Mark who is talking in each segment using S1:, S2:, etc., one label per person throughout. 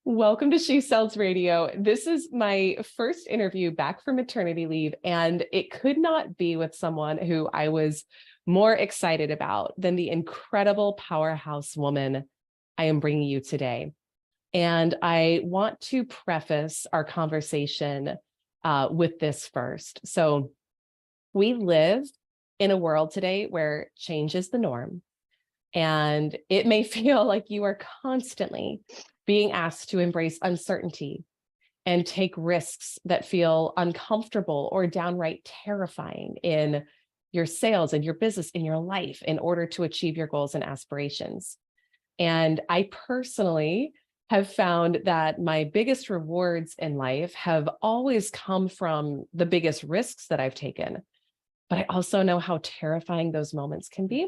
S1: Welcome to She Sells Radio. This is my first interview back from maternity leave, and it could not be with someone who I was more excited about than the incredible powerhouse woman I am bringing you today. And I want to preface our conversation with this first. So, we live in a world today where change is the norm. And it may feel like you are constantly being asked to embrace uncertainty and take risks that feel uncomfortable or downright terrifying in your sales and your business, in your life, in order to achieve your goals and aspirations. And I personally have found that my biggest rewards in life have always come from the biggest risks that I've taken. But I also know how terrifying those moments can be.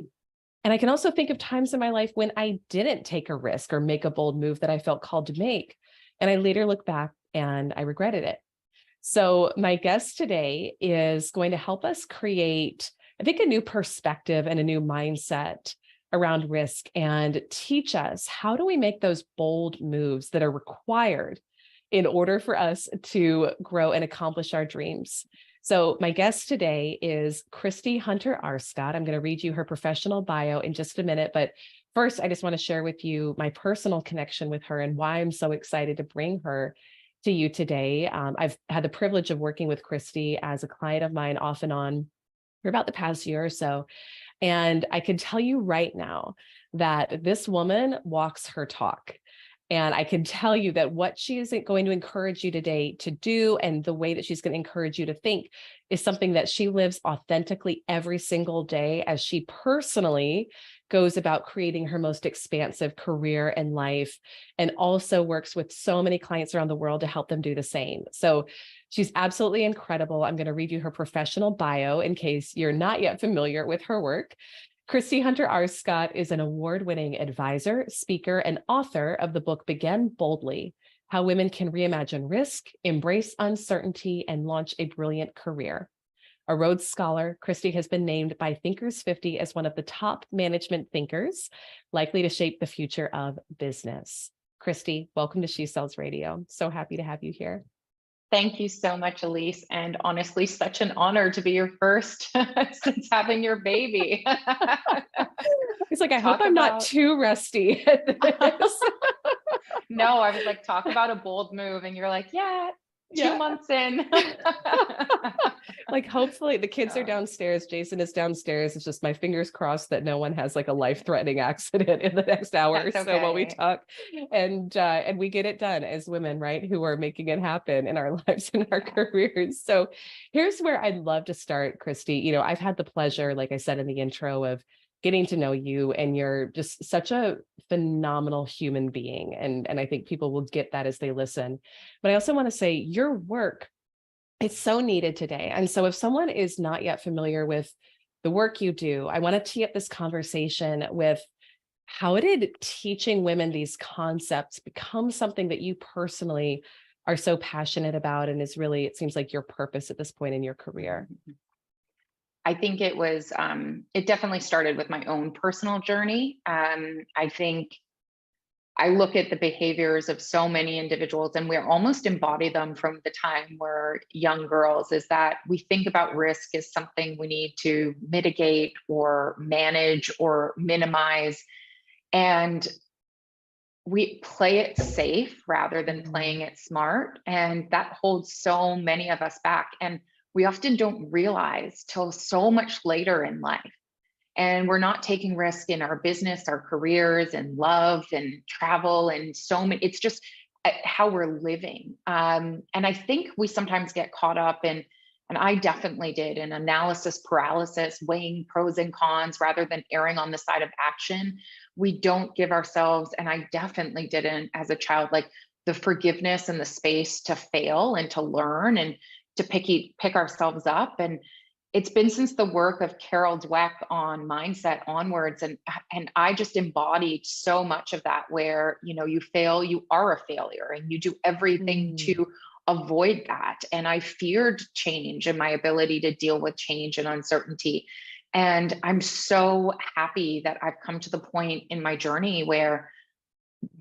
S1: And I can also think of times in my life when I didn't take a risk or make a bold move that I felt called to make. And I later look back and I regretted it. So my guest today is going to help us create, I think, a new perspective and a new mindset around risk and teach us how do we make those bold moves that are required in order for us to grow and accomplish our dreams. So my guest today is Christie Hunter Arscott. I'm going to read you her professional bio in just a minute, but first, I just want to share with you my personal connection with her and why I'm so excited to bring her to you today. I've had the privilege of working with Christie as a client of mine off and on for about the past year or so. And I can tell you right now that this woman walks her talk. And I can tell you that what she is going to encourage you today to do and the way that she's going to encourage you to think is something that she lives authentically every single day as she personally goes about creating her most expansive career and life, and also works with so many clients around the world to help them do the same. So she's absolutely incredible. I'm going to read you her professional bio in case you're not yet familiar with her work. Christie Hunter Arscott is an award-winning advisor, speaker, and author of the book Begin Boldly: How Women Can Reimagine Risk, Embrace Uncertainty, and Launch a Brilliant Career. A Rhodes Scholar, Christie has been named by Thinkers 50 as one of the top management thinkers likely to shape the future of business. Christie, welcome to She Sells Radio. So happy to have you here.
S2: Thank you so much, Elise. And honestly, such an honor to be your first since having your baby.
S1: It's like, I hope I'm not too rusty at this.
S2: No, I was like, talk about a bold move. And you're like, yeah, 2 months in.
S1: Like, hopefully the kids are downstairs. Jason is downstairs. It's just my fingers crossed that no one has like a life-threatening accident in the next hour or so while we talk. And we get it done as women, right? Who are making it happen in our lives and our careers. So here's where I'd love to start, Christie. You know, I've had the pleasure, like I said in the intro, of getting to know you, and you're just such a phenomenal human being. And I think people will get that as they listen. But I also want to say your work, it's so needed today. And so if someone is not yet familiar with the work you do, I want to tee up this conversation with how did teaching women these concepts become something that you personally are so passionate about and is really, it seems like, your purpose at this point in your career?
S2: I think it was, it definitely started with my own personal journey. I think I look at the behaviors of so many individuals, and we almost embody them from the time we're young girls, is that we think about risk as something we need to mitigate or manage or minimize. And we play it safe rather than playing it smart. And that holds so many of us back. And we often don't realize till so much later in life. And we're not taking risk in our business, our careers, and love and travel, and so many. It's just how we're living. And I think we sometimes get caught up in, and I definitely did, in analysis paralysis, weighing pros and cons rather than erring on the side of action. We don't give ourselves, and I definitely didn't as a child, like the forgiveness and the space to fail and to learn and to pick ourselves up. And it's been since the work of Carol Dweck on mindset onwards. And I just embodied so much of that, where, you know, you fail, you are a failure, and you do everything to avoid that. And I feared change and my ability to deal with change and uncertainty. And I'm so happy that I've come to the point in my journey where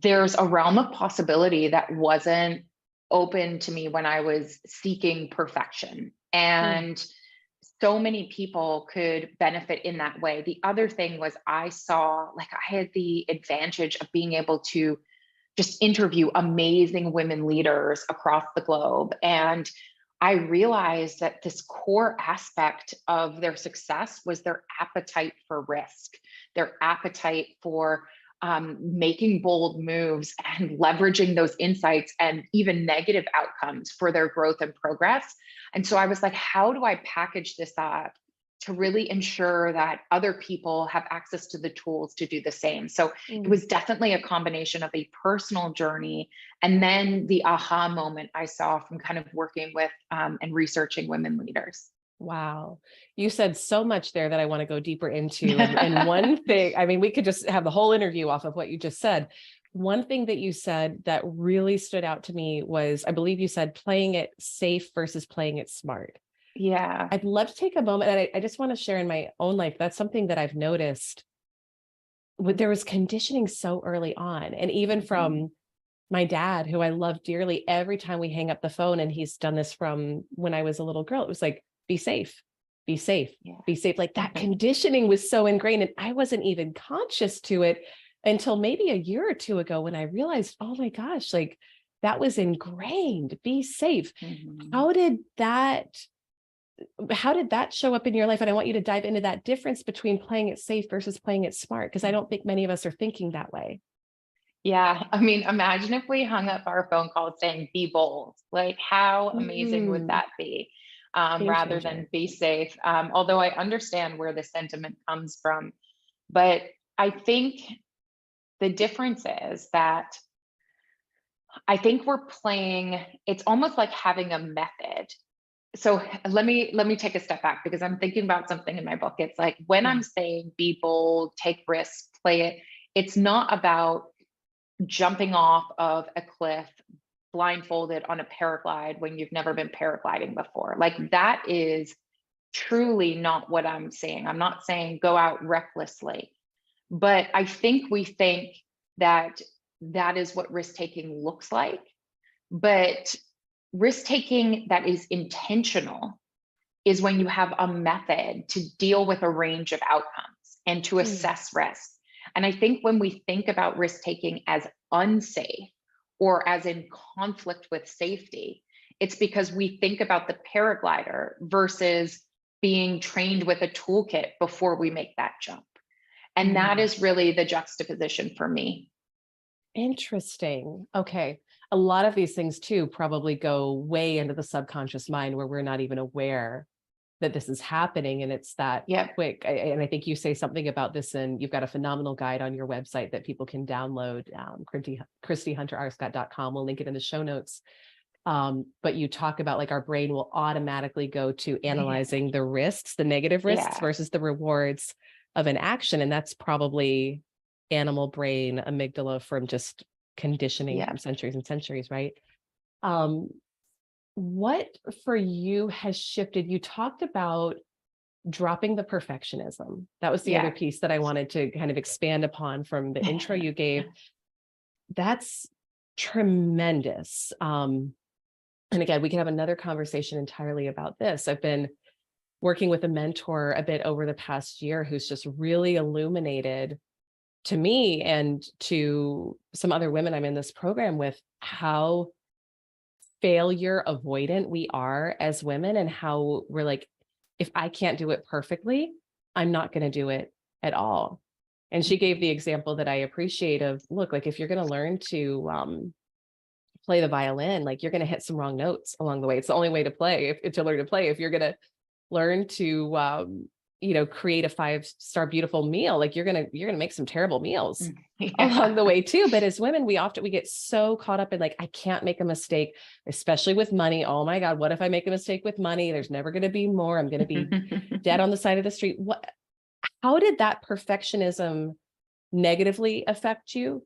S2: there's a realm of possibility that wasn't open to me when I was seeking perfection.
S1: Mm,
S2: And so many people could benefit in that way. The other thing was, I saw, like, I had the advantage of being able to just interview amazing women leaders across the globe. And I realized that this core aspect of their success was their appetite for risk, their appetite for making bold moves and leveraging those insights and even negative outcomes for their growth and progress. And so I was like, how do I package this up to really ensure that other people have access to the tools to do the same? So it
S1: mm.
S2: was definitely a combination of a personal journey and then the aha moment I saw from kind of working with and researching women leaders.
S1: Wow. You said so much there that I want to go deeper into. And one thing, I mean, we could just have the whole interview off of what you just said. One thing that you said that really stood out to me was, I believe you said playing it safe versus playing it smart.
S2: Yeah.
S1: I'd love to take a moment, and I just want to share in my own life. That's something that I've noticed. There was conditioning so early on. And even
S2: Mhm.
S1: from my dad, who I love dearly, every time we hang up the phone, and he's done this from when I was a little girl, it was like, be safe, be safe,
S2: Yeah.
S1: be safe. Like that conditioning was so ingrained. And I wasn't even conscious to it until maybe a year or two ago when I realized, oh my gosh, like that was ingrained, be safe.
S2: Mhm.
S1: How did that how did that show up in your life? And I want you to dive into that difference between playing it safe versus playing it smart, because I don't think many of us are thinking that way.
S2: Yeah. I mean, imagine if we hung up our phone call saying, be bold. Like, how amazing would
S1: Mm,
S2: that be?
S1: game
S2: Rather than
S1: changer.
S2: be safe. Although I understand where the sentiment comes from. But I think the difference is that I think we're playing, it's almost like having a method. So let me take a step back, because I'm thinking about something in my book. It's like, when
S1: Yeah.
S2: I'm saying be bold, take risks, play it, it's not about jumping off of a cliff blindfolded on a paraglide when you've never been paragliding before. Like, that is truly not what I'm saying. I'm not saying go out recklessly, but I think we think that that is what risk taking looks like. But risk taking that is intentional is when you have a method to deal with a range of outcomes and to
S1: Mm,
S2: assess risk. And I think when we think about risk taking as unsafe or as in conflict with safety, it's because we think about the paraglider versus being trained with a toolkit before we make that jump. And that
S1: mm.
S2: is really the juxtaposition for me.
S1: Interesting. Okay. A lot of these things too probably go way into the subconscious mind where we're not even aware that this is happening. And it's that
S2: Yep.
S1: quick. And I think you say something about this, and you've got a phenomenal guide on your website that people can download. ChristieHunterArscott.com. We'll link it in the show notes. But you talk about like our brain will automatically go to analyzing the risks, the negative risks
S2: Yeah.
S1: versus the rewards of an action. And that's probably animal brain amygdala from just conditioning
S2: Yeah.
S1: from centuries and centuries, right? Um, what for you has shifted? You talked about dropping the perfectionism. That was the other
S2: Yeah.
S1: piece that I wanted to kind of expand upon from the intro you gave. That's tremendous. And again, we can have another conversation entirely about this. I've been working with a mentor a bit over the past year who's just really illuminated to me and to some other women I'm in this program with how failure avoidant we are as women, and how we're like, if I can't do it perfectly, I'm not going to do it at all. And she gave the example that I appreciate of, look, like if you're going to learn to play the violin, like you're going to hit some wrong notes along the way. It's the only way to play, if to learn to play. If you're going to learn to create a 5-star beautiful meal, like you're gonna make some terrible meals along
S2: Yeah.
S1: the way too. But as women, we get so caught up in like, I can't make a mistake, especially with money. Oh my God, what if I make a mistake with money? There's never going to be more. I'm going to be dead on the side of the street. How did that perfectionism negatively affect you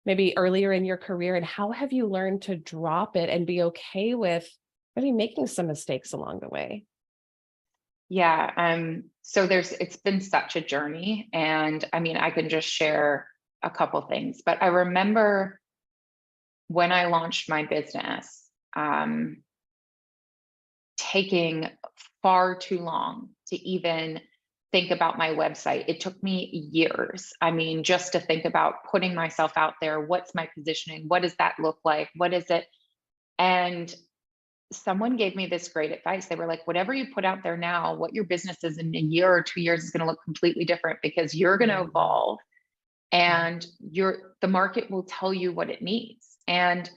S1: maybe earlier in your career, and how have you learned to drop it and be okay with maybe making some mistakes along the way?
S2: Yeah. So it's been such a journey. And I mean, I can just share a couple things, but I remember when I launched my business, taking far too long to even think about my website. It took me years. I mean, just to think about putting myself out there. What's my positioning? What does that look like? What is it? And someone gave me this great advice. They were like, whatever you put out there now, what your business is in a year or 2 years is going to look completely different, because you're going to evolve and the market will tell you what it needs. And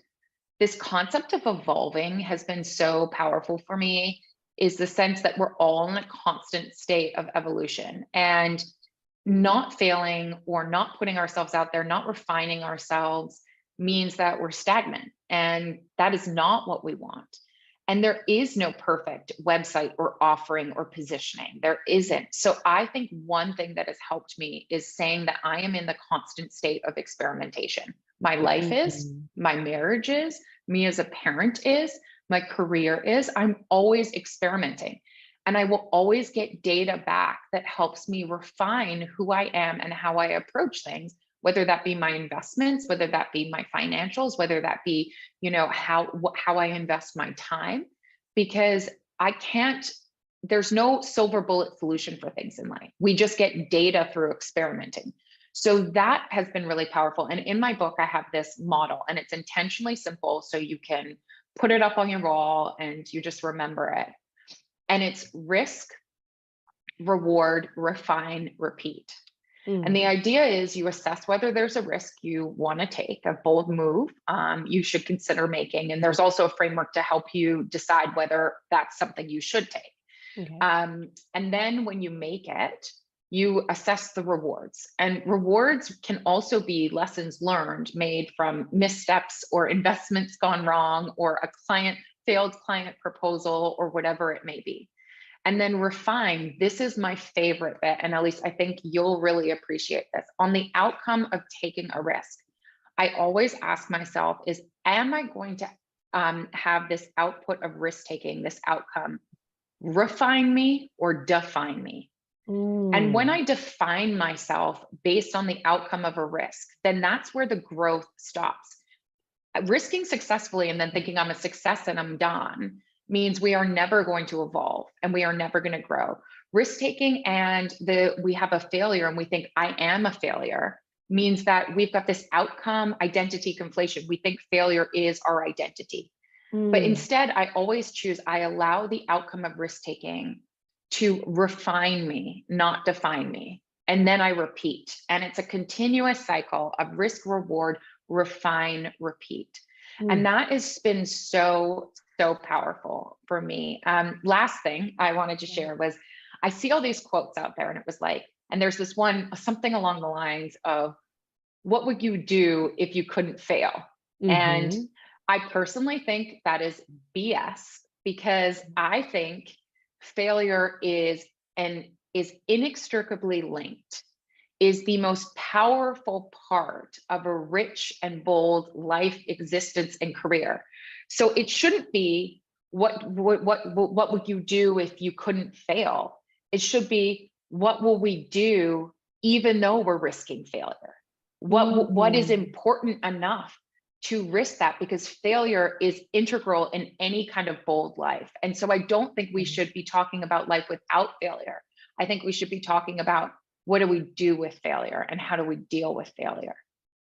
S2: this concept of evolving has been so powerful for me, is the sense that we're all in a constant state of evolution, and not failing or not putting ourselves out there, not refining ourselves, means that we're stagnant. And that is not what we want. And there is no perfect website or offering or positioning. There isn't. So I think one thing that has helped me is saying that I am in the constant state of experimentation. My life is, my marriage is, me as a parent is, my career is. I'm always experimenting. And I will always get data back that helps me refine who I am and how I approach things, whether that be my investments, whether that be my financials, whether that be, how I invest my time, because there's no silver bullet solution for things in life. We just get data through experimenting. So that has been really powerful. And in my book, I have this model, and it's intentionally simple, so you can put it up on your wall and you just remember it. And it's risk, reward, refine, repeat. And the idea is you assess whether there's a risk you want to take, a bold move you should consider making. And there's also a framework to help you decide whether that's something you should take. Okay. And then when you make it, you assess the rewards. And rewards can also be lessons learned made from missteps or investments gone wrong, or a failed client proposal, or whatever it may be. And then refine. This is my favorite bit, and at least I think you'll really appreciate this. On the outcome of taking a risk, I always ask myself is, am I going to have this output of risk taking, this outcome, refine me or define me? And when I define myself based on the outcome of a risk, then that's where the growth stops. Risking successfully and then thinking I'm a success and I'm done means we are never going to evolve and we are never going to grow. Risk taking and we have a failure and we think I am a failure means that we've got this outcome identity conflation. We think failure is our identity. But instead, I always choose, I allow the outcome of risk taking to refine me, not define me. And then I repeat. And it's a continuous cycle of risk, reward, refine, repeat. And that has been so powerful for me. Last thing I wanted to share was, I see all these quotes out there, and it was like, and there's this one, something along the lines of, what would you do if you couldn't fail? And I personally think that is BS, because I think failure is inextricably linked, is the most powerful part of a rich and bold life, existence, and career. So it shouldn't be what would you do if you couldn't fail? It should be, what will we do even though we're risking failure? What is important enough to risk that? Because failure is integral in any kind of bold life. And so I don't think we should be talking about life without failure. I think we should be talking about, what do we do with failure and how do we deal with failure?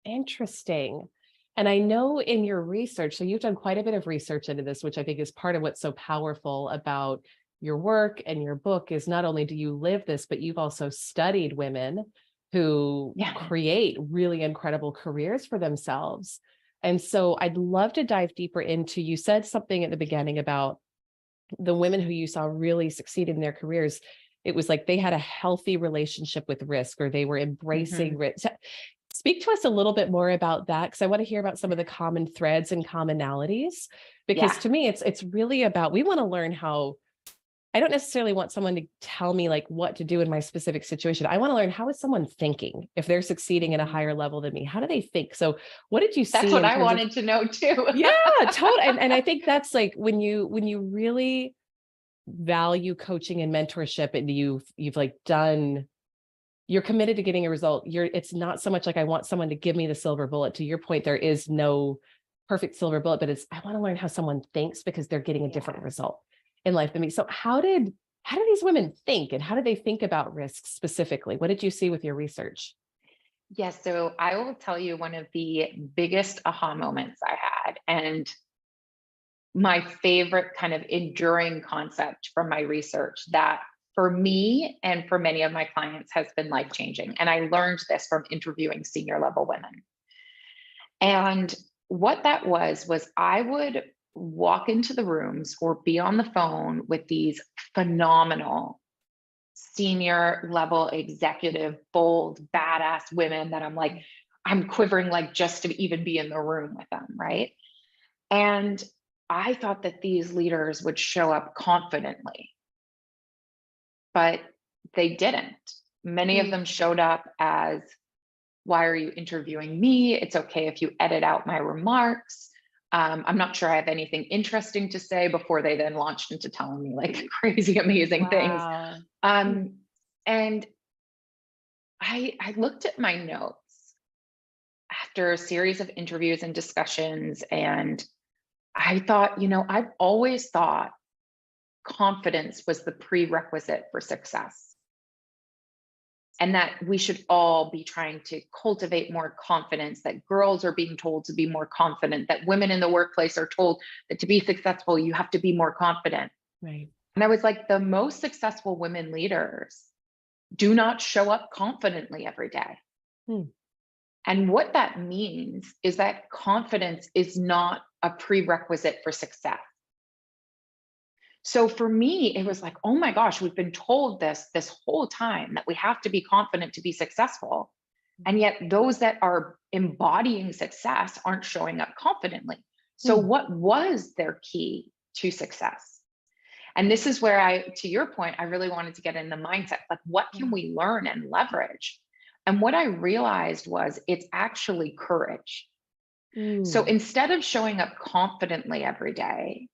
S1: Interesting. And I know in your research, so you've done quite a bit of research into this, which I think is part of what's so powerful about your work and your book, is not only do you live this, but you've also studied women who create really incredible careers for themselves. And so I'd love to dive deeper into, you said something at the beginning about the women who you saw really succeed in their careers. It was like they had a healthy relationship with risk, or they were embracing risk. Speak to us a little bit more about that, because I want to hear about some of the common threads and commonalities, because to me, it's really about, we want to learn how, I don't necessarily want someone to tell me like what to do in my specific situation. I want to learn, how is someone thinking if they're succeeding at a higher level than me? How do they think? So what did you see?
S2: That's what I wanted to know too.
S1: Yeah, totally. And I think that's like when you really value coaching and mentorship, and you've like done you're committed to getting a result. It's not so much like I want someone to give me the silver bullet. To your point, there is no perfect silver bullet, but it's, I want to learn how someone thinks because they're getting a different result in life than me. So how do these women think, and how do they think about risks specifically? What did you see with your research?
S2: Yes. So I will tell you one of the biggest aha moments I had, and my favorite kind of enduring concept from my research that for me and for many of my clients has been life changing. And I learned this from interviewing senior level women. And what that was I would walk into the rooms or be on the phone with these phenomenal senior level executive, bold, badass women that I'm like, I'm quivering like just to even be in the room with them, right? And I thought that these leaders would show up confidently, but they didn't. Many of them showed up as, why are you interviewing me? It's okay if you edit out my remarks. I'm not sure I have anything interesting to say, before they then launched into telling me like crazy, amazing things.
S1: Wow.
S2: And I looked at my notes after a series of interviews and discussions, and I thought, I've always thought confidence was the prerequisite for success, and that we should all be trying to cultivate more confidence, that girls are being told to be more confident, that women in the workplace are told that to be successful, you have to be more confident.
S1: Right.
S2: And I was like, the most successful women leaders do not show up confidently every day. And what that means is that confidence is not a prerequisite for success. So for me, it was like, oh my gosh, we've been told this whole time that we have to be confident to be successful. And yet those that are embodying success aren't showing up confidently. So what was their key to success? And this is where to your point, I really wanted to get in the mindset, like what can we learn and leverage? And what I realized was it's actually courage. So instead of showing up confidently every day,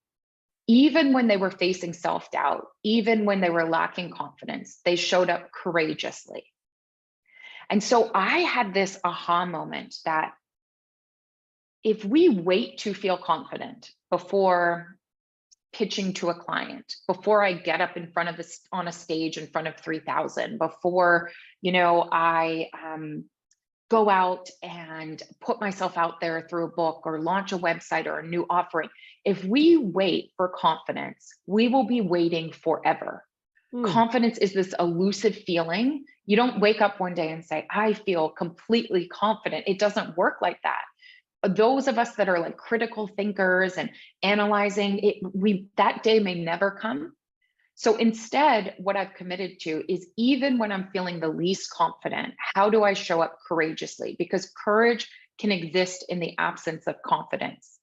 S2: even when they were facing self-doubt, even when they were lacking confidence, they showed up courageously. And so I had this aha moment that if we wait to feel confident before pitching to a client, before I get up in front of on a stage in front of 3,000, before, I go out and put myself out there through a book or launch a website or a new offering. If we wait for confidence, we will be waiting forever. Confidence is this elusive feeling. You don't wake up one day and say, I feel completely confident. It doesn't work like that. Those of us that are like critical thinkers and analyzing it, that day may never come. So instead, what I've committed to is, even when I'm feeling the least confident, how do I show up courageously? Because courage can exist in the absence of confidence.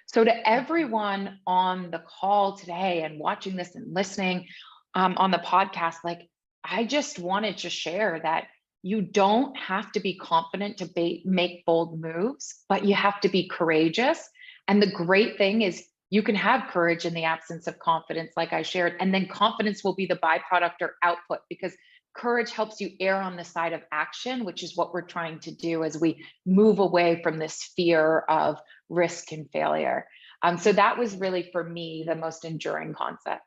S2: So to everyone on the call today and watching this and listening on the podcast, like, I just wanted to share that you don't have to be confident to make bold moves, but you have to be courageous. And the great thing is, you can have courage in the absence of confidence, like I shared, and then confidence will be the byproduct or output, because courage helps you err on the side of action, which is what we're trying to do as we move away from this fear of risk and failure. So that was really, for me, the most enduring concept.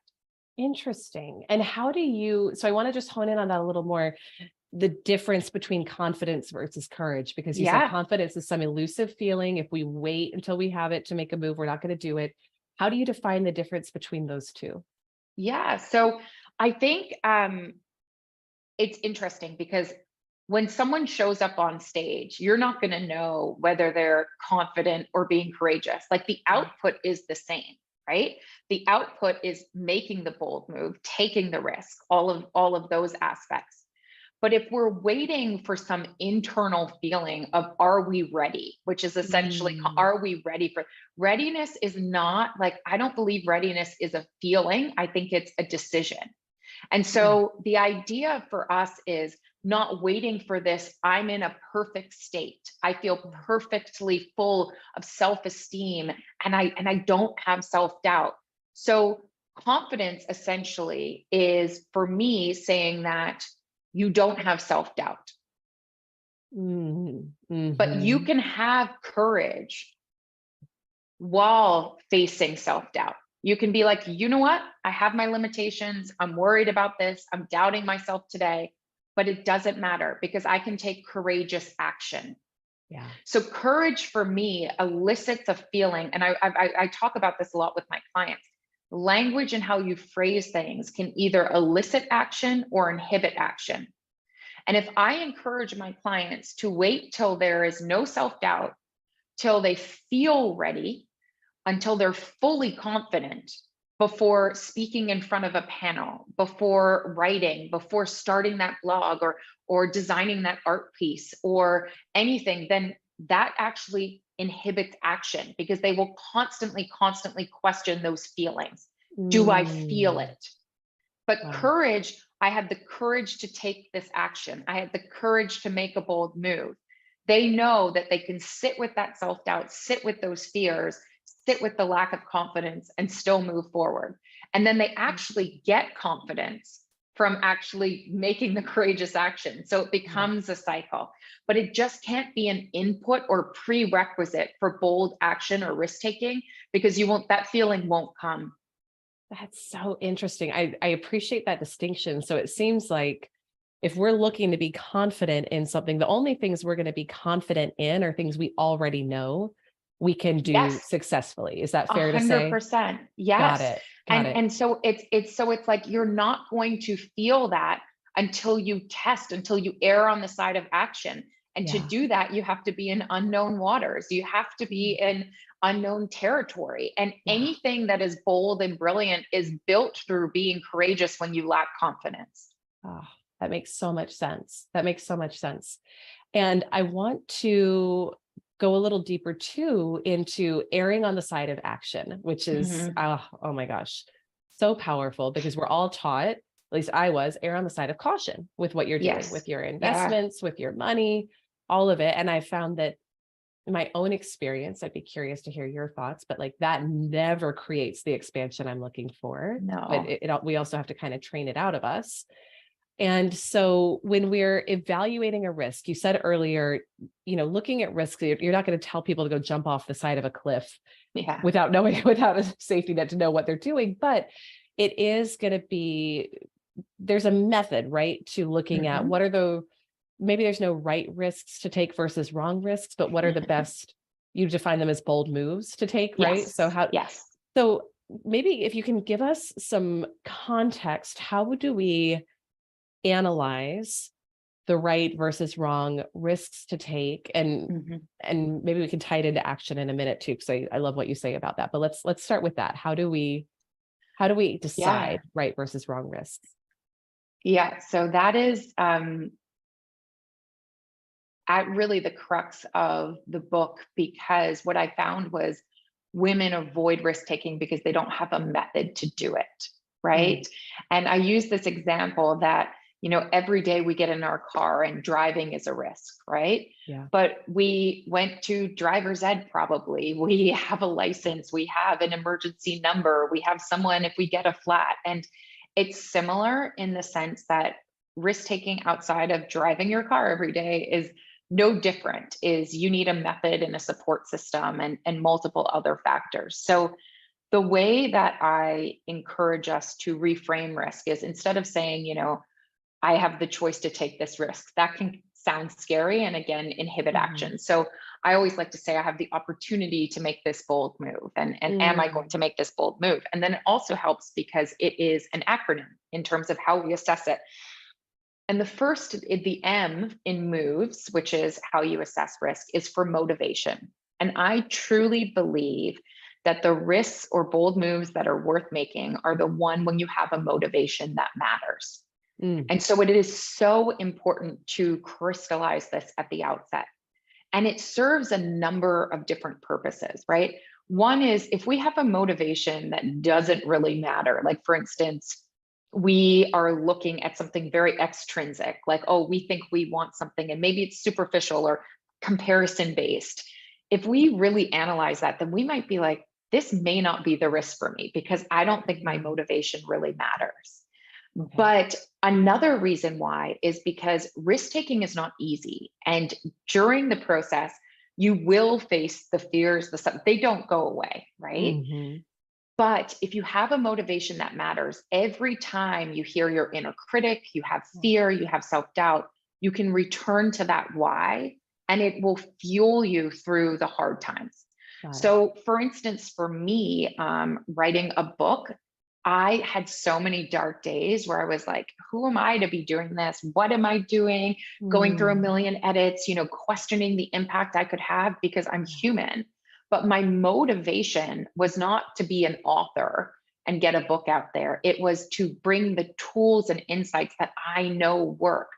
S1: Interesting. And so I want to just hone in on that a little more, the difference between confidence versus courage, because you said confidence is some elusive feeling. If we wait until we have it to make a move, we're not going to do it. How do you define the difference between those two?
S2: Yeah. So I think it's interesting, because when someone shows up on stage, you're not going to know whether they're confident or being courageous. Like, the output is the same, right? The output is making the bold move, taking the risk, all of those aspects. But if we're waiting for some internal feeling of, are we ready? Which is essentially, are we ready for readiness? Is not like, I don't believe readiness is a feeling. I think it's a decision. And so the idea for us is not waiting for this, I'm in a perfect state, I feel perfectly full of self-esteem, and I don't have self-doubt. So confidence essentially is, for me, saying that you don't have self-doubt. But you can have courage while facing self-doubt. You can be like, you know what? I have my limitations. I'm worried about this. I'm doubting myself today, but it doesn't matter because I can take courageous action.
S1: Yeah.
S2: So courage for me elicits a feeling, and I talk about this a lot with my clients. Language and how you phrase things can either elicit action or inhibit action. And if I encourage my clients to wait till there is no self-doubt, till they feel ready, until they're fully confident before speaking in front of a panel, before writing, before starting that blog or designing that art piece or anything, then that actually inhibits action because they will constantly question those feelings. Do I feel it? But
S1: Wow.
S2: courage, I had the courage to take this action. I had the courage to make a bold move. They know that they can sit with that self-doubt, sit with those fears, sit with the lack of confidence and still move forward. And then they actually get confidence from actually making the courageous action. So it becomes a cycle, but it just can't be an input or prerequisite for bold action or risk taking because that feeling won't come.
S1: That's so interesting. I appreciate that distinction. So it seems like if we're looking to be confident in something, the only things we're going to be confident in are things we already know we can do
S2: Yes.
S1: successfully. Is that fair to say?
S2: 100%.
S1: Got
S2: Yes.
S1: it. Got it.
S2: And so it's like you're not going to feel that until you test, until you err on the side of action. And to
S1: Yeah.
S2: do that, you have to be in unknown waters. You have to be in unknown territory. And anything that is bold and brilliant is built through being courageous when you lack confidence.
S1: Oh, that makes so much sense. That makes so much sense. And I want to go a little deeper too into erring on the side of action, which is, oh my gosh, so powerful because we're all taught, at least I was, err on the side of caution with what you're doing, with your investments, with your money, all of it. And I found that in my own experience, I'd be curious to hear your thoughts, but like that never creates the expansion I'm looking for.
S2: No.
S1: But we also have to kind of train it out of us. And so when we're evaluating a risk, you said earlier, looking at risk, you're not going to tell people to go jump off the side of a cliff without a safety net to know what they're doing. But it is going to be, there's a method, right, to looking at what are maybe there's no right risks to take versus wrong risks, but what are the best, you define them as bold moves to take, right? So maybe if you can give us some context, how do we analyze the right versus wrong risks to take, and maybe we can tie it into action in a minute too, because I love what you say about that. But let's start with that. How do we decide right versus wrong risks?
S2: So that is at really the crux of the book, because what I found was women avoid risk taking because they don't have a method to do it, right? And I use this example that every day we get in our car and driving is a risk, right? But we went to driver's ed, probably. We have a license, we have an emergency number, we have someone if we get a flat. And it's similar in the sense that risk taking outside of driving your car every day is no different. Is you need a method and a support system and multiple other factors. So the way that I encourage us to reframe risk is, instead of saying, I have the choice to take this risk, that can sound scary and again inhibit action. So I always like to say I have the opportunity to make this bold move, and am I going to make this bold move? And then it also helps because it is an acronym in terms of how we assess it. And the M in moves, which is how you assess risk, is for motivation. And I truly believe that the risks or bold moves that are worth making are the one when you have a motivation that matters. And so it is so important to crystallize this at the outset. And it serves a number of different purposes, right? One is, if we have a motivation that doesn't really matter, like for instance, we are looking at something very extrinsic, like, oh, we think we want something and maybe it's superficial or comparison based. If we really analyze that, then we might be like, this may not be the risk for me because I don't think my motivation really matters.
S1: Okay.
S2: But another reason why is because risk taking is not easy. And during the process, you will face the fears, the stuff, they don't go away, right?
S1: Mhm.
S2: But if you have a motivation that matters, every time you hear your inner critic, you have
S1: Yeah.
S2: fear, you have self doubt, you can return to that why, and it will fuel you through the hard times.
S1: Got it.
S2: So, for instance, for me, writing a book, I had so many dark days where I was like, who am I to be doing this? What am I doing? Going through a
S1: Mm.
S2: million edits, questioning the impact I could have because I'm
S1: Yeah.
S2: human. But my motivation was not to be an author and get a book out there. It was to bring the tools and insights that I know work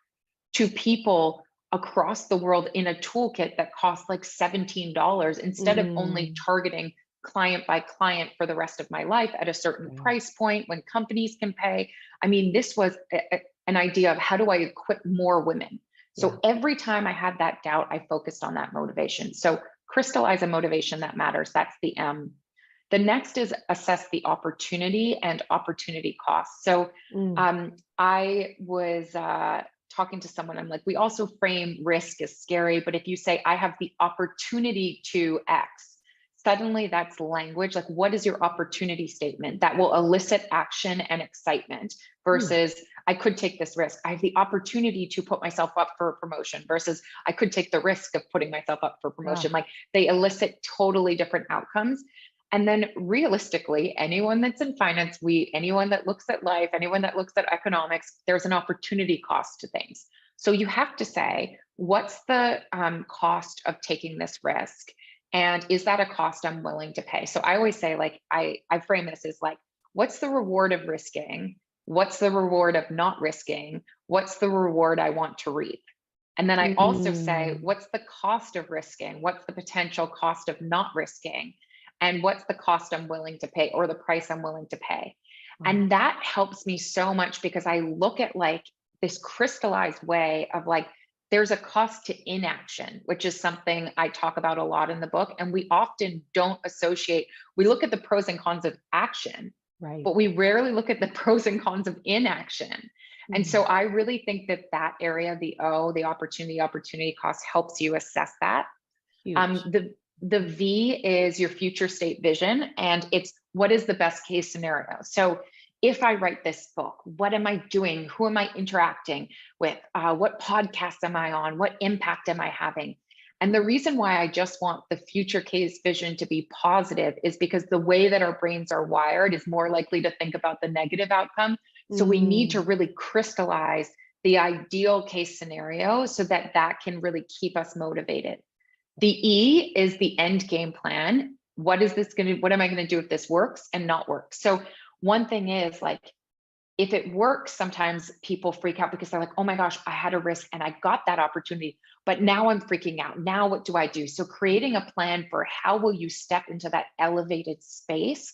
S2: to people across the world in a toolkit that costs like $17 instead of only
S1: Mm.
S2: targeting client by client for the rest of my life at a certain
S1: Right.
S2: price point when companies can pay. I mean, this was an idea of how do I equip more women?
S1: Yeah.
S2: So every time I had that doubt, I focused on that motivation. So crystallize a motivation that matters. That's the M. The next is assess the opportunity and opportunity cost. So
S1: Mm.
S2: I was talking to someone, I'm like, we also frame risk as scary, but if you say, I have the opportunity to X, suddenly that's language. Like, what is your opportunity statement that will elicit action and excitement
S1: Mm.
S2: versus I could take this risk. I have the opportunity to put myself up for a promotion versus I could take the risk of putting myself up for promotion.
S1: Ah,
S2: Like they elicit totally different outcomes. And then realistically, anyone that's in finance, anyone that looks at life, anyone that looks at economics, there's an opportunity cost to things. So you have to say, what's the cost of taking this risk? And is that a cost I'm willing to pay? So I always say, like, I frame this as like, what's the reward of risking? What's the reward of not risking? What's the reward I want to reap? And then I also say,
S1: mm.
S2: what's the cost of risking? What's the potential cost of not risking? And what's the cost I'm willing to pay or the price I'm willing to pay?
S1: Wow.
S2: And that helps me so much because I look at like this crystallized way of like, there's a cost to inaction, which is something I talk about a lot in the book. And we often don't associate, we look at the pros and cons of action,
S1: Right.
S2: but we rarely look at the pros and cons of inaction. And so
S1: Mm.
S2: I really think that that area, the O, the opportunity cost helps you assess that.
S1: Huge.
S2: The V is your future state vision, and it's what is the best case scenario. So if I write this book, what am I doing? Who am I interacting with? What podcast am I on? What impact am I having? And the reason why I just want the future case vision to be positive is because the way that our brains are wired is more likely to think about the negative outcome. So we need to
S1: Mm.
S2: really crystallize the ideal case scenario so that that can really keep us motivated. The E is the end game plan. What am I going to do if this works and not work? So one thing is like, if it works, sometimes people freak out because they're like, oh my gosh, I had a risk and I got that opportunity, but now I'm freaking out. Now what do I do? So creating a plan for how will you step into that elevated space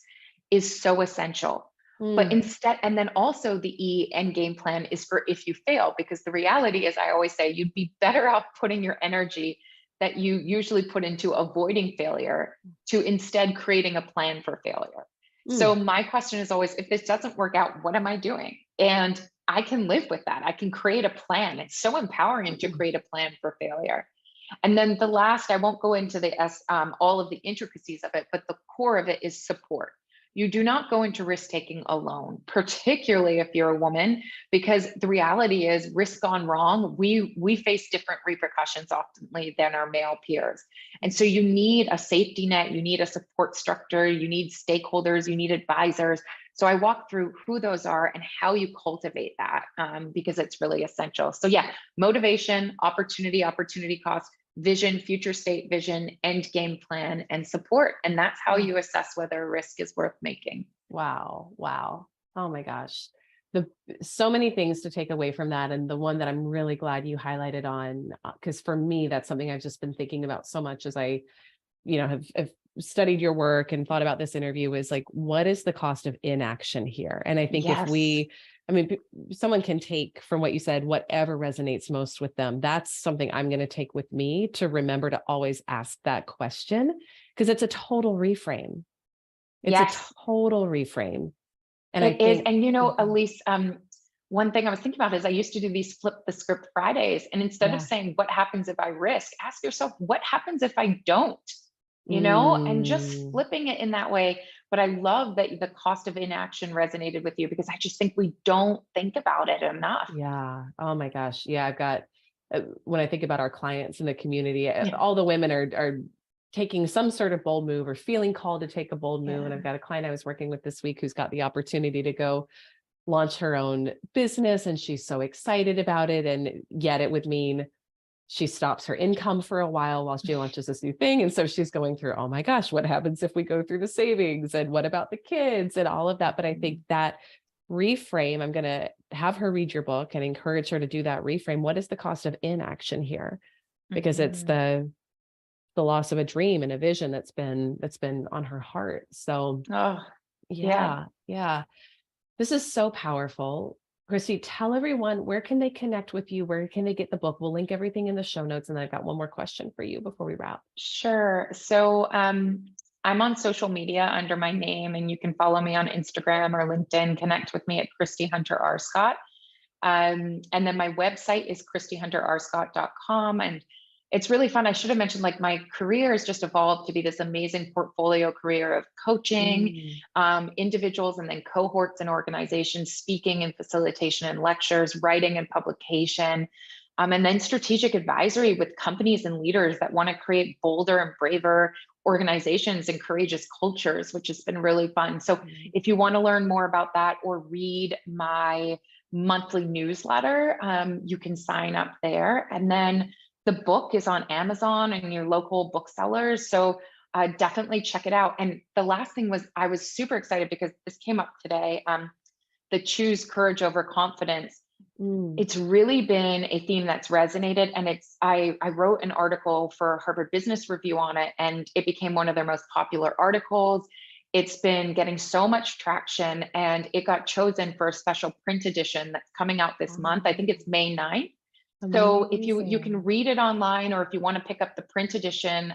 S2: is so essential. But
S1: Mm.
S2: instead, and then also the E end game plan is for if you fail, because the reality is, I always say, you'd be better off putting your energy that you usually put into avoiding failure to instead creating a plan for failure. So
S1: Mm.
S2: my question is always, if this doesn't work out, what am I doing? And I can live with that. I can create a plan. It's so empowering to
S1: Mm.
S2: create a plan for failure. And then the last, I won't go into all of the intricacies of it, but the core of it is support. You do not go into risk taking alone, particularly if you're a woman, because the reality is risk gone wrong. We face different repercussions oftenly than our male peers. And so you need a safety net, you need a support structure, you need stakeholders, you need advisors. So I walk through who those are and how you cultivate that because it's really essential. So yeah, motivation, opportunity cost, vision, future state vision, end game plan, and support. And that's how
S1: Oh,
S2: you assess whether a risk is worth making.
S1: wow. Wow. Oh my gosh. The so many things to take away from that. And the one that I'm really glad you highlighted on, because for me, that's something I've just been thinking about so much as I, have studied your work and thought about this interview is like, what is the cost of inaction here? And I think if
S2: Yes.
S1: someone can take from what you said, whatever resonates most with them. That's something I'm going to take with me to remember to always ask that question because it's a total reframe. It's a
S2: Yes,
S1: total reframe. And I
S2: it is.
S1: think,
S2: And
S1: Mhm.
S2: Elise, one thing I was thinking about is I used to do these flip the script Fridays. And instead of
S1: Yeah.
S2: saying, what happens if I risk, ask yourself, what happens if I don't? And just
S1: Mm,
S2: flipping it in that way. But I love that the cost of inaction resonated with you, because I just think we don't think about it enough.
S1: yeah. Oh my gosh. Yeah. I've got, when I think about our clients in the community,
S2: Yeah.
S1: all the women are taking some sort of bold move or feeling called to take a bold move. And
S2: Yeah.
S1: I've got a client I was working with this week who's got the opportunity to go launch her own business. And she's so excited about it. And yet it would mean she stops her income for a while she launches this new thing. And so she's going through, oh my gosh, what happens if we go through the savings, and what about the kids and all of that? But I think that reframe, I'm going to have her read your book and encourage her to do that reframe. What is the cost of inaction here? Because it's
S2: Mhm.
S1: the loss of a dream and a vision that's been on her heart. So
S2: Oh, yeah.
S1: yeah. This is so powerful. Christie, tell everyone, where can they connect with you? Where can they get the book? We'll link everything in the show notes. And then I've got one more question for you before we wrap.
S2: Sure. So I'm on social media under my name, and you can follow me on Instagram or LinkedIn. Connect with me at Christie Hunter Arscott. And then my website is christiehunterrscott.com. And it's really fun. I should have mentioned, like, my career has just evolved to be this amazing portfolio career of coaching
S1: Mm,
S2: individuals, and then cohorts and organizations, speaking and facilitation and lectures, writing and publication, and then strategic advisory with companies and leaders that want to create bolder and braver organizations and courageous cultures, which has been really fun. So
S1: mm.
S2: if you want to learn more about that or read my monthly newsletter, you can sign up there. And then the book is on Amazon and your local booksellers. So definitely check it out. And the last thing was, I was super excited because this came up today. The choose courage over confidence.
S1: Mm.
S2: It's really been a theme that's resonated. And I wrote an article for Harvard Business Review on it, and it became one of their most popular articles. It's been getting so much traction, and it got chosen for a special print edition that's coming out this month. I think
S1: Oh,
S2: it's May 9th. So if you can
S1: amazing.
S2: read it online, or if you want to pick up the print edition,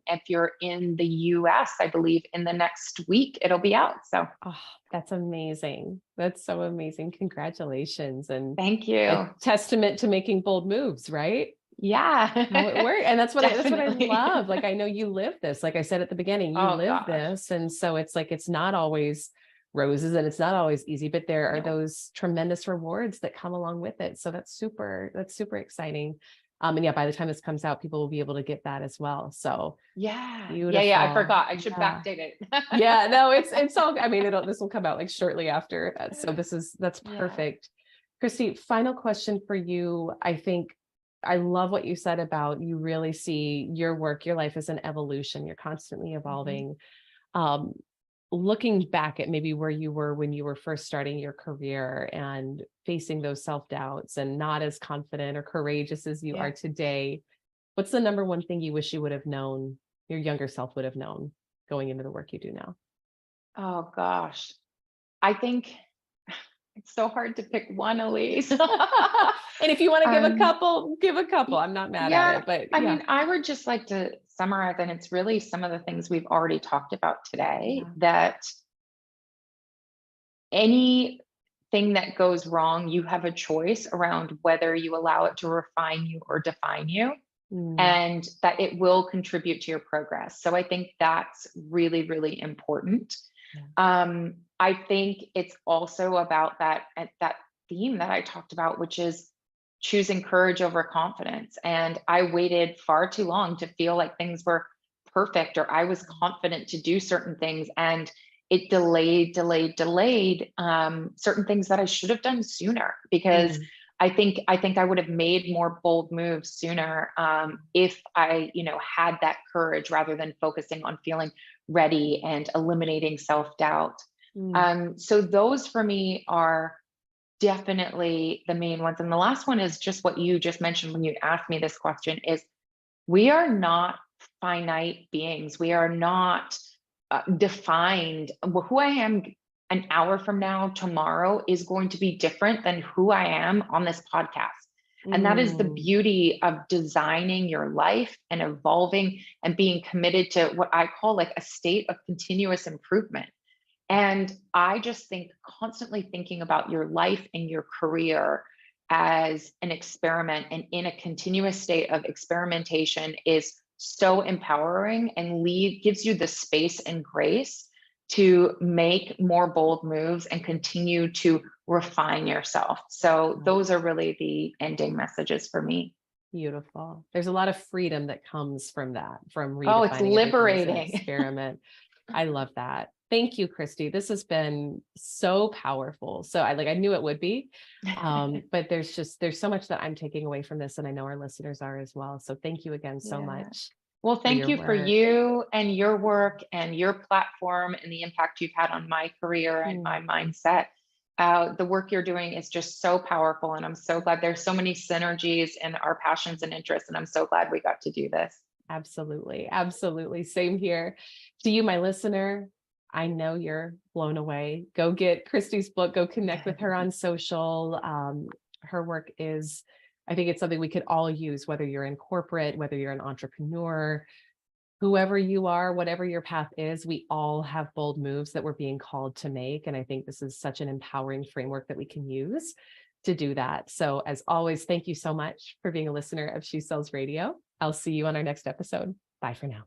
S2: if you're in the US, I believe in the next week it'll be out. So
S1: Oh, that's amazing. That's so amazing. Congratulations. And
S2: thank
S1: a
S2: you.
S1: testament to making bold moves, right? How it
S2: Yeah,
S1: worked. And that's what I
S2: definitely.
S1: love. Like, I know you live this. Like I said at the beginning, you
S2: Oh
S1: live
S2: gosh,
S1: this. And so it's like, it's not always roses and it's not always easy, but there are
S2: no.
S1: those tremendous rewards that come along with it. So that's super exciting. And yeah, by the time this comes out, people will be able to get that as well. So
S2: Yeah. I
S1: beautiful.
S2: forgot. I should
S1: Yeah.
S2: backdate it.
S1: Yeah, no, it's all, I mean, this will come out like shortly after. So that's
S2: Yeah.
S1: perfect. Christie, final question for you. I think I love what you said about, you really see your work, your life as an evolution. You're constantly
S2: Mhm.
S1: evolving. Um, Looking back at maybe where you were when you were first starting your career and facing those self-doubts and not as confident or courageous as you are
S2: Yeah.
S1: today, what's the number one thing you wish you would have known, your younger self would have known going into the work you do now?
S2: Oh gosh. I think it's so hard to pick one, Elise.
S1: And if you want to give a
S2: um,
S1: couple, give a couple.
S2: y-
S1: I'm not mad at
S2: yeah,
S1: it, but
S2: I
S1: yeah.
S2: mean, I would just like to summarize, and it's really some of the things we've already talked about today,
S1: Yeah.
S2: that anything that goes wrong, you have a choice around whether you allow it to refine you or define you,
S1: Mm,
S2: and that it will contribute to your progress. So I think that's really, really important.
S1: yeah.
S2: I think it's also about that theme that I talked about, which is choosing courage over confidence. And I waited far too long to feel like things were perfect, or I was confident to do certain things, and it delayed certain things that I should have done sooner, because
S1: Mm,
S2: I think I would have made more bold moves sooner, if I, had that courage, rather than focusing on feeling ready and eliminating self-doubt.
S1: mm,
S2: So those for me are definitely the main ones. And the last one is just what you just mentioned when you asked me this question: is we are not finite beings. We are not defined. Who I am an hour from now, tomorrow, is going to be different than who I am on this podcast. And that is the
S1: mm,
S2: beauty of designing your life and evolving and being committed to what I call like a state of continuous improvement. And I just think constantly thinking about your life and your career as an experiment and in a continuous state of experimentation is so empowering and gives you the space and grace to make more bold moves and continue to refine yourself. So
S1: Right.
S2: those are really the ending messages for me.
S1: Beautiful. There's a lot of freedom that comes from that, from
S2: Oh, it's
S1: redefining everything as an
S2: liberating.
S1: experiment. I love that. Thank you, Christie. This has been so powerful. So I knew it would be. But there's so much that I'm taking away from this, and I know our listeners are as well. So thank you again so
S2: Yeah.
S1: much
S2: Well,
S1: for
S2: thank
S1: your
S2: you for
S1: work.
S2: you and your work and your platform and the impact you've had on my career and my mindset. The work you're doing is just so powerful. And I'm so glad there's so many synergies in our passions and interests. And I'm so glad we got to do this.
S1: Absolutely. Absolutely. Same here. To you, my listener, I know you're blown away. Go get Christie's book, go connect with her on social. Her work is, I think it's something we could all use, whether you're in corporate, whether you're an entrepreneur, whoever you are, whatever your path is, we all have bold moves that we're being called to make. And I think this is such an empowering framework that we can use to do that. So as always, thank you so much for being a listener of She Sells Radio. I'll see you on our next episode. Bye for now.